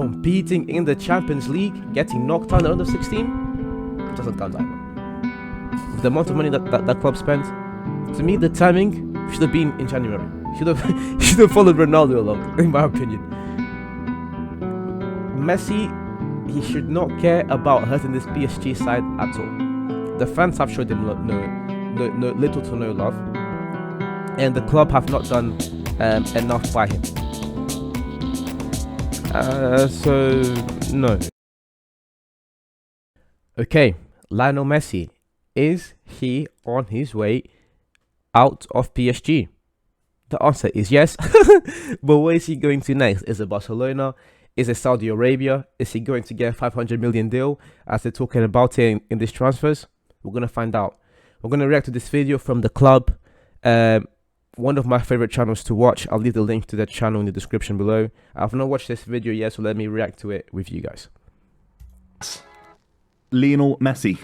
competing in the Champions League, getting knocked out in the under 16, it doesn't come down. With the amount of money that club spent, to me the timing should have been in January. Should have followed Ronaldo along, in my opinion. Messi, he should not care about hurting this PSG side at all. The fans have showed him no little to no love, and the club have not done enough by him. So no. Okay, Lionel Messi, is he on his way out of PSG? The answer is yes. But where is he going to next? Is it Barcelona? Is it Saudi Arabia? Is he going to get a 500 million deal as they're talking about it in these transfers? We're going to find out. We're going to react to this video from the club. One of my favorite channels to watch. I'll leave the link to that channel in the description below. I've not watched this video yet, so let me react to it with you guys. Lionel Messi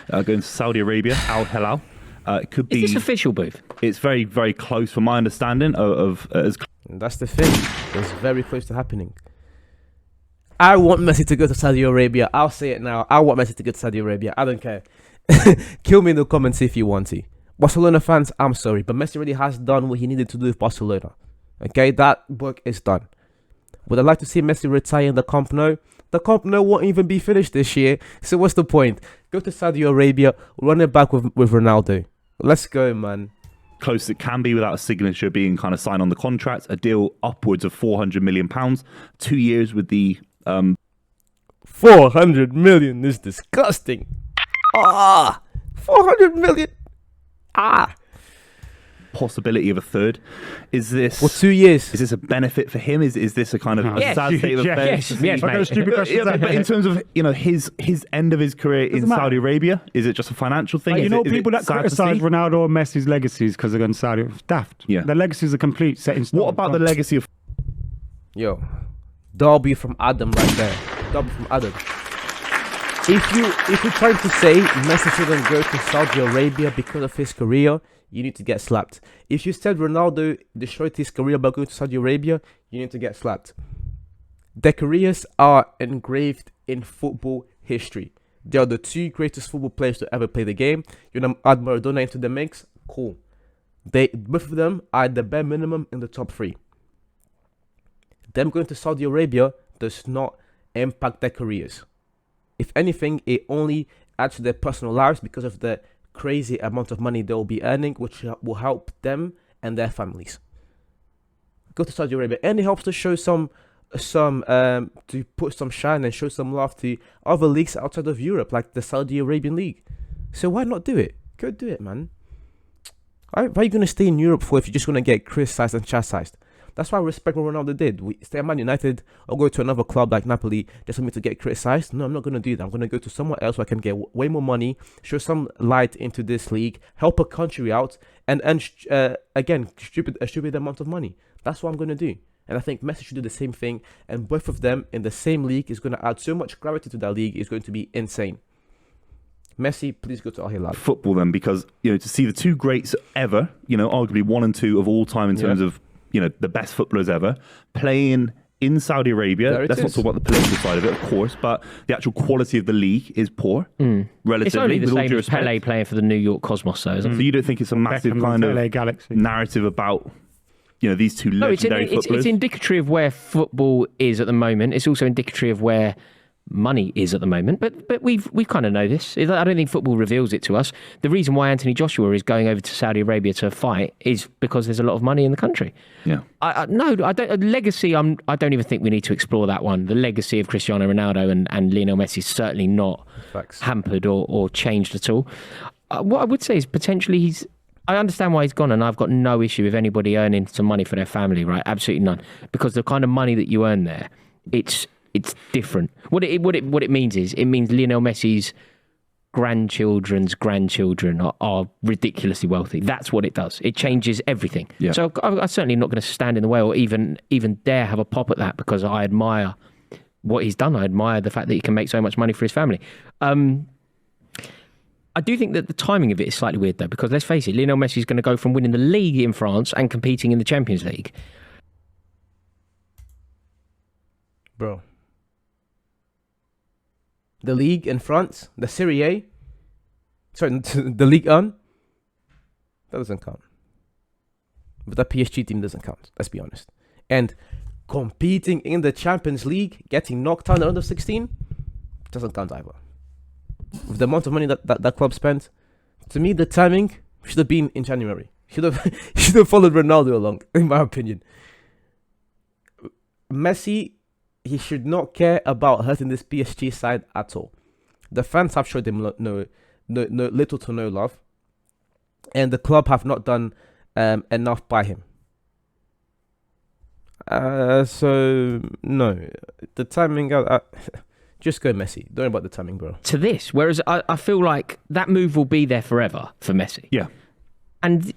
going to Saudi Arabia, Al Hilal. It could be. Is this official, Booth? It's very, very close, from my understanding. And that's the thing. It's very close to happening. I want Messi to go to Saudi Arabia. I'll say it now. I want Messi to go to Saudi Arabia. I don't care. Kill me in the comments if you want to. Barcelona fans, I'm sorry, but Messi really has done what he needed to do with Barcelona. Okay, that work is done. Would I like to see Messi retire in the Camp Nou? The Camp Nou won't even be finished this year. So what's the point? Go to Saudi Arabia, run it back with Ronaldo. Let's go, man. Close as it can be without a signature being kind of signed on the contract. A deal upwards of £400 million. 2 years with the 400 million is disgusting. 400 million. Possibility of a third. Is this for 2 years? Is this a benefit for him? Is this a kind of a sad state of affairs? Yes, but in terms of his end of his career in Saudi Arabia, is it just a financial thing? People that criticise Ronaldo or Messi's legacies because they're going to Saudi, daft. Yeah, their legacies are complete, set in stone. What about the legacy of? Yo, W from Adam right there. W from Adam. If you're trying to say Messi shouldn't go to Saudi Arabia because of his career, you need to get slapped. If you said Ronaldo destroyed his career by going to Saudi Arabia, you need to get slapped. Their careers are engraved in football history. They are the two greatest football players to ever play the game. You know, add Maradona into the mix, cool. Both of them are at the bare minimum in the top three. Them going to Saudi Arabia does not impact their careers. If anything, it only adds to their personal lives because of the crazy amount of money they will be earning, which will help them and their families. Go to Saudi Arabia, and it helps to show to put some shine and show some love to other leagues outside of Europe, like the Saudi Arabian League. So why not do it? Go do it, man. Why are you going to stay in Europe for if you're just going to get criticized and chastised? That's why I respect what Ronaldo did. We stay at Man United or go to another club like Napoli just for me to get criticized. No, I'm not going to do that. I'm going to go to somewhere else where I can get way more money, show some light into this league, help a country out, and again, a stupid amount of money. That's what I'm going to do. And I think Messi should do the same thing. And both of them in the same league is going to add so much gravity to that league. It's going to be insane. Messi, please go to Al Hilal. Football then, because to see the two greats ever, arguably 1 and 2 of all time in terms of the best footballers ever, playing in Saudi Arabia. Let's not talk about the political side of it, of course, but the actual quality of the league is poor, relatively. It's only the same as Pele playing for the New York Cosmos, though, isn't it? So you don't think it's a massive kind of Galaxy narrative about these two legendary footballers? It's indicative of where football is at the moment. It's also indicative of where money is at the moment, but we kind of know this. I don't think football reveals it to us. The reason why Anthony Joshua is going over to Saudi Arabia to fight is because there's a lot of money in the country. Yeah. I don't. Legacy. I don't even think we need to explore that one. The legacy of Cristiano Ronaldo and Lionel Messi is certainly not hampered or changed at all. What I would say is potentially I understand why he's gone, and I've got no issue with anybody earning some money for their family, right? Absolutely none. Because the kind of money that you earn there, it's different. What it means is, it means Lionel Messi's grandchildren's grandchildren are ridiculously wealthy. That's what it does. It changes everything. Yeah. So I'm certainly not going to stand in the way or even dare have a pop at that, because I admire what he's done. I admire the fact that he can make so much money for his family. I do think that the timing of it is slightly weird, though, because let's face it, Lionel Messi is going to go from winning the league in France and competing in the Champions League. Bro, the league in France, the Serie A, the Ligue 1, that doesn't count. But the PSG team doesn't count, let's be honest. And competing in the Champions League, getting knocked out in the round of 16, doesn't count either. With the amount of money that club spent, to me, the timing should have been in January. Should have followed Ronaldo along, in my opinion. Messi, he should not care about hurting this PSG side at all. The fans have showed him no little to no love, and the club have not done enough by him. So no, the timing. Just go Messi. Don't worry about the timing, bro. To this, whereas I feel like that move will be there forever for Messi. Yeah, and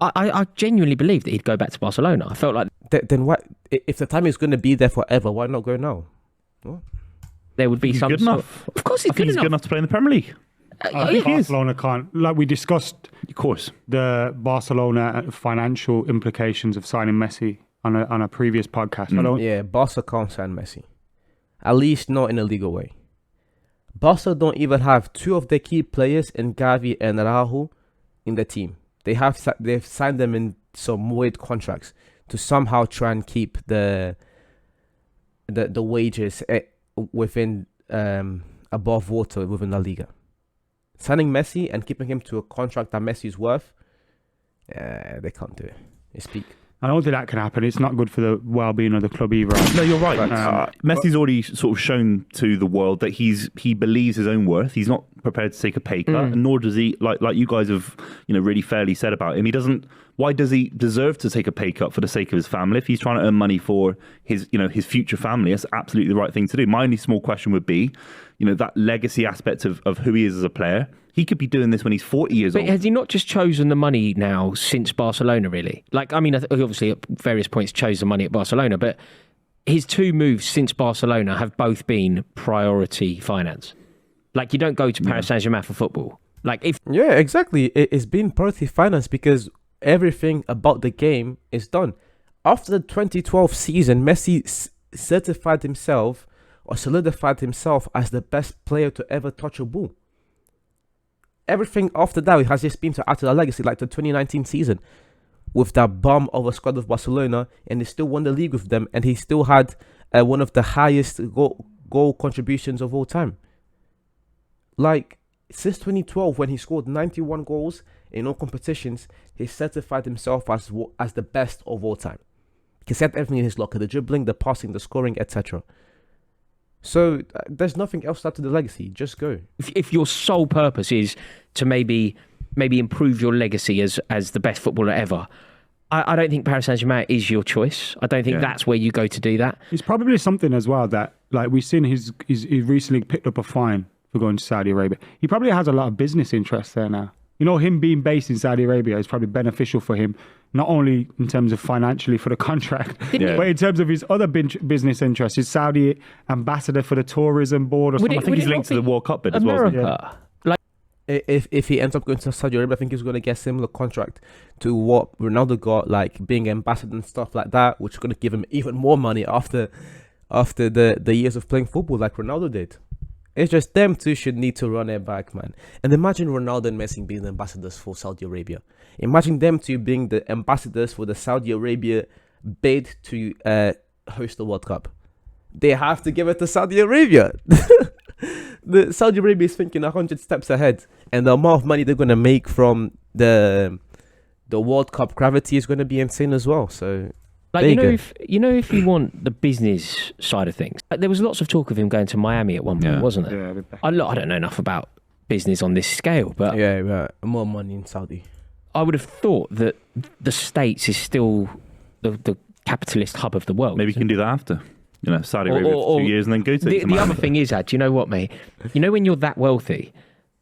I genuinely believe that he'd go back to Barcelona. I felt like then what? If the timing is going to be there forever, why not go now? What? There would be some. Good enough. Of course, he's good enough to play in the Premier League. I think Barcelona can't. Like we discussed, of course, the Barcelona financial implications of signing Messi on a previous podcast. Barca can't sign Messi, at least not in a legal way. Barca don't even have two of their key players in Gavi and Araujo in the team. They've signed them in some weird contracts to somehow try and keep the wages within above water within La Liga. Signing Messi and keeping him to a contract that Messi is worth, they can't do it. They speak. I don't think that can happen. It's not good for the well-being of the club either. No, you're right. Messi's already sort of shown to the world that he believes his own worth. He's not prepared to take a pay cut, and nor does he, like you guys have, really fairly said about him. He doesn't. Why does he deserve to take a pay cut for the sake of his family? If he's trying to earn money for his future family, that's absolutely the right thing to do. My only small question would be, that legacy aspect of who he is as a player. He could be doing this when he's 40 years old. But has he not just chosen the money now since Barcelona, really? Like, I mean, obviously at various points chose the money at Barcelona, but his two moves since Barcelona have both been priority finance. Like, you don't go to Paris Saint-Germain for football. Yeah, exactly. It's been priority finance because everything about the game is done. After the 2012 season, Messi solidified himself as the best player to ever touch a ball. Everything after that has just been to add to the legacy, like the 2019 season with that bomb of a squad of Barcelona, and he still won the league with them, and he still had one of the highest goal contributions of all time. Like, since 2012, when he scored 91 goals in all competitions, he certified himself as the best of all time. He set everything in his locker: the dribbling, the passing, the scoring, etc. So there's nothing else to add to the legacy. Just go. If your sole purpose is to maybe improve your legacy as the best footballer ever, I don't think Paris Saint-Germain is your choice. I don't think that's where you go to do that. It's probably something as well that, like, we've seen he's recently picked up a fine for going to Saudi Arabia. He probably has a lot of business interests there now. Him being based in Saudi Arabia is probably beneficial for him, not only in terms of financially for the contract, but in terms of his other business interests. He's Saudi ambassador for the tourism board or something. I think he's linked to the World Cup bid as well. Yeah. If he ends up going to Saudi Arabia, I think he's going to get a similar contract to what Ronaldo got, like being ambassador and stuff like that, which is going to give him even more money after the years of playing football like Ronaldo did. It's just them two should need to run it back, man. And imagine Ronaldo and Messi being the ambassadors for Saudi Arabia. Imagine them two being the ambassadors for the Saudi Arabia bid to host the World Cup. They have to give it to Saudi Arabia. The Saudi Arabia is thinking 100 steps ahead, and the amount of money they're going to make from the World Cup gravity is going to be insane as well. So, like, if you want the business side of things, there was lots of talk of him going to Miami at one point, wasn't there? Yeah. I don't know enough about business on this scale, but more money in Saudi. I would have thought that the States is still the capitalist hub of the world. Maybe you can do that after. Saudi Arabia for 2 years and then go to the other thing is, do you know what, mate? When you're that wealthy,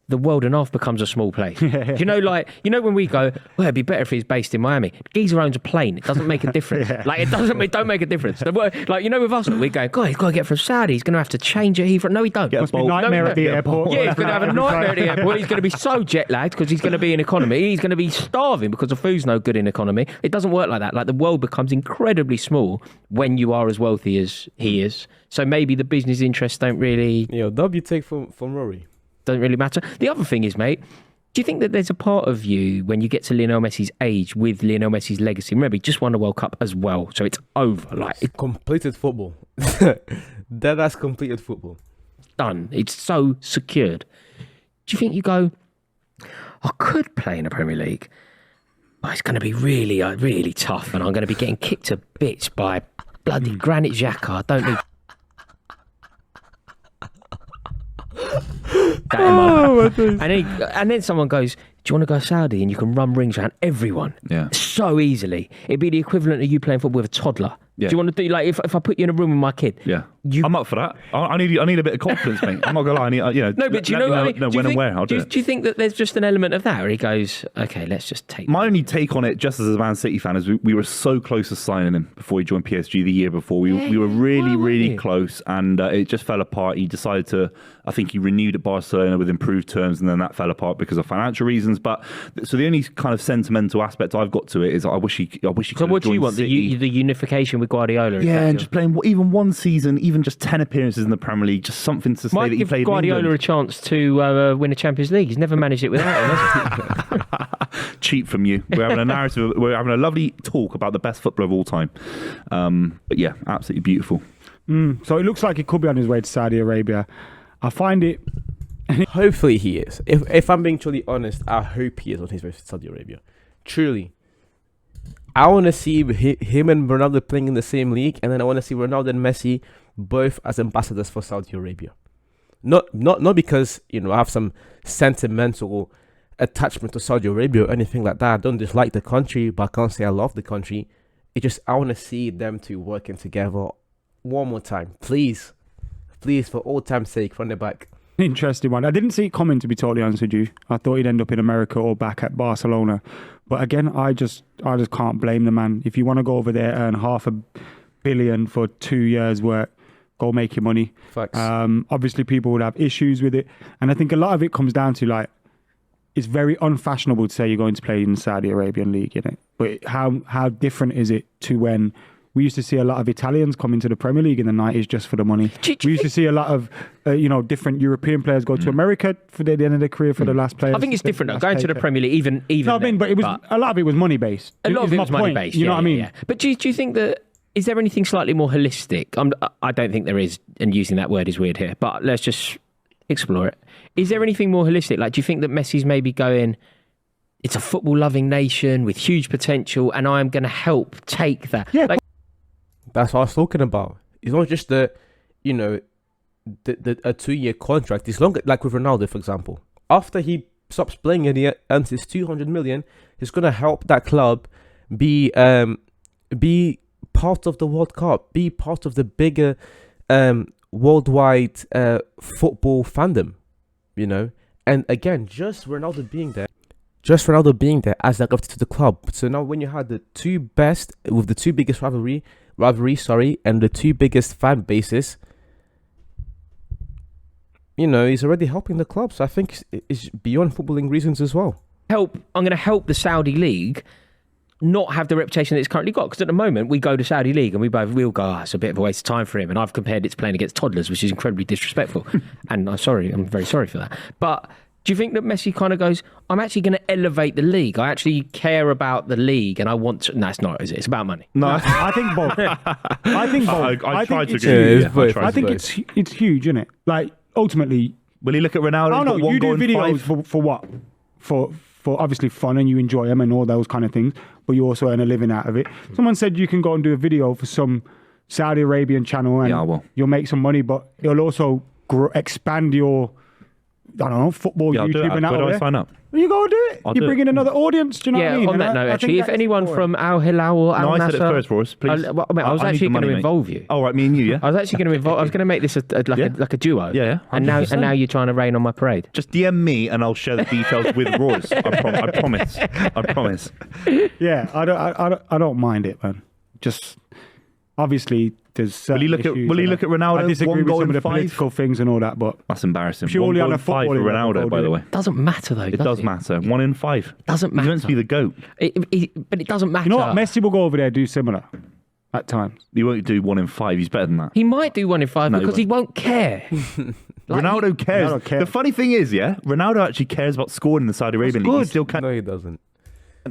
the world and half becomes a small place. You know, like, you know, when we go, well, it'd be better if he's based in Miami. Geezer owns a plane. It doesn't make a difference. Like, it don't make a difference. Like, you know, with us, we go, God, he's got to get from Saudi. He's going to have to change it. No, he don't. Must be a nightmare at the airport. Yeah, he's going to have a nightmare at the airport. He's going to be so jet lagged because he's going to be in economy. He's going to be starving because the food's no good in economy. It doesn't work like that. Like, the world becomes incredibly small when you are as wealthy as he is. So maybe the business interests don't really... W take from Rory. Don't really matter. The other thing is, mate, do you think that there's a part of you when you get to Lionel Messi's age with Lionel Messi's legacy? Remember, he just won a World Cup as well, so it's over. Like, it's completed football. That's completed football. Done. It's so secured. Do you think you go, I could play in the Premier League, but it's going to be really, really tough, and I'm going to be getting kicked to bits by bloody Granit Xhaka. I don't need... And then someone goes, do you want to go Saudi and you can run rings around everyone so easily? It'd be the equivalent of you playing football with a toddler. Do you want to do, like, if I put you in a room with my kid? Yeah, I'm up for that. I need a bit of confidence, mate. I'm not gonna lie. I need, no, but do you know what I mean? When and where? Do you think that there's just an element of that, where he goes, okay, let's just take... My only take on it, just as a Man City fan, is we were so close to signing him before he joined PSG the year before. We were really close, and it just fell apart. He decided to, I think he renewed at Barcelona with improved terms, and then that fell apart because of financial reasons. But so the only kind of sentimental aspect I've got to it is I wish he could So what do you want? The unification with Guardiola? Yeah, and just playing even one season, even just 10 appearances in the Premier League, just something to say that he played in Guardiola England. a chance to win a Champions League. He's never managed it without him, has he? Cheap from you. We're having a narrative. We're having a lovely talk about the best footballer of all time. But yeah, absolutely beautiful. So it looks like he could be on his way to Saudi Arabia. I find it... Hopefully he is. If I'm being truly honest, I hope he is on his way to Saudi Arabia. Truly. I want to see him and Ronaldo playing in the same league, and then I want to see Ronaldo and Messi both as ambassadors for Saudi Arabia. Not because, I have some sentimental attachment to Saudi Arabia or anything like that. I don't dislike the country, but I can't say I love the country. It just, I want to see them two working together one more time. Please, for all time's sake, from the back. Interesting one. I didn't see it coming, to be totally honest with you. I thought he'd end up in America or back at Barcelona. But again, I just can't blame the man. If you want to go over there, earn $500 million for 2 years' work, go make your money. Facts. Obviously, people would have issues with it. And I think a lot of it comes down to, like, it's very unfashionable to say you're going to play in the Saudi Arabian League, But how different is it to when... We used to see a lot of Italians come into the Premier League in the 90s just for the money. We used to see a lot of, different European players go to America for the end of their career for the last players. I think it's different though. Going to the Premier League, even. No, I mean, but it was a lot of it was money based. A lot of it was money based. You know what I mean? Yeah. But do you think that is there anything slightly more holistic? I don't think there is, and using that word is weird here. But let's just explore it. Is there anything more holistic? Like, do you think that Messi's maybe going? It's a football-loving nation with huge potential, and I'm going to help take that. Yeah. That's what I was talking about. It's not just a 2-year contract. It's longer, like with Ronaldo, for example. After he stops playing and he earns his 200 million, he's going to help that club be part of the World Cup, be part of the bigger worldwide football fandom, And again, just Ronaldo being there as that gifted to the club. So now when you had the two best, with the two biggest rivalry, and the two biggest fan bases, he's already helping the club. So I think it's beyond footballing reasons as well. I'm going to help the Saudi League not have the reputation that it's currently got. Because at the moment, we go to Saudi League and we'll go, it's a bit of a waste of time for him. And I've compared it to playing against toddlers, which is incredibly disrespectful. And I'm very sorry for that. But do you think that Messi kind of goes, I'm actually going to elevate the league. I actually care about the league and I want to... No, it's not, is it? It's about money. No, I think both. I tried to agree. I think it's huge, isn't it? Like, ultimately... Will you look at Ronaldo? Oh, no, you do videos for what? For obviously fun, and you enjoy them and all those kind of things, but you also earn a living out of it. Someone said you can go and do a video for some Saudi Arabian channel and you'll make some money, but it'll also expand your... I don't know, football, YouTube, and that. Where do I sign up? Well, you go do it. I'll You do bring it. in another audience. Do you know what I mean? on that And note, I actually, think if that's anyone important. from Al Hilal or Al No, I said it Nassr, first, Ross. Please. I was I need actually the going to money, mate. involve you. Oh, right, me and you, yeah. I was actually going to involve. I was going to make this like a duo. Yeah, And now 100%. you're trying to rain on my parade. Just DM me and I'll share the details with Royce. I promise. I promise. Yeah, I don't mind it, man. Just obviously there's. Will you look at Ronaldo? I disagree One with goal some of in the 5? political things and all that, but That's embarrassing. Purely One on goal a in 5 for footballing level, Ronaldo, by the way. Doesn't matter though. It does matter. 1 in 5. Doesn't matter. He's meant to be the GOAT. But it doesn't matter. you know what? Messi will go over there and do similar at times. He won't do 1 in 5. He's better than that. He might do 1 in 5 No, he because he won't care. Ronaldo cares. Ronaldo cares. The funny thing is, Ronaldo actually cares about scoring in the Saudi Arabian League. He good. still can't No, he doesn't.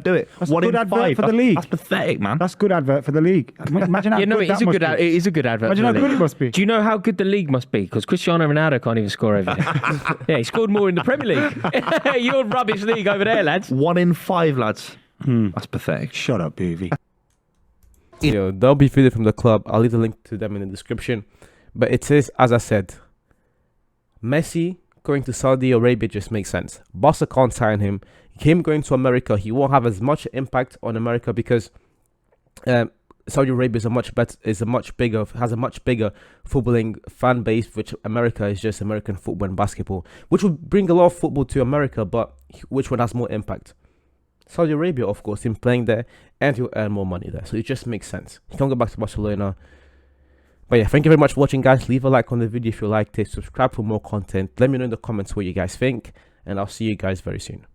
do it. That's a 1 good in advert 5 for the league. That's pathetic, man. That's good advert for the league. Imagine how Yeah, no, good it is that a must good. be. It is a good advert. Imagine for how the good league. it must be. Do you know how good the league must be? Because Cristiano Ronaldo can't even score over there. Yeah, he scored more in the Premier League. Your rubbish league over there, lads. 1 in 5, lads. That's pathetic. Shut up, Boovy. They'll be freed from the club. I'll leave the link to them in the description. But it is, as I said, Messi going to Saudi Arabia just makes sense. Barca can't sign him. Him going to America, he won't have as much impact on America because Saudi Arabia has a much bigger footballing fan base, which America is just American football and basketball, which would bring a lot of football to America, but which one has more impact? Saudi Arabia, of course, him playing there, and he'll earn more money there. So it just makes sense. He can't go back to Barcelona. But yeah, thank you very much for watching, guys. Leave a like on the video if you liked it. Subscribe for more content. Let me know in the comments what you guys think, and I'll see you guys very soon.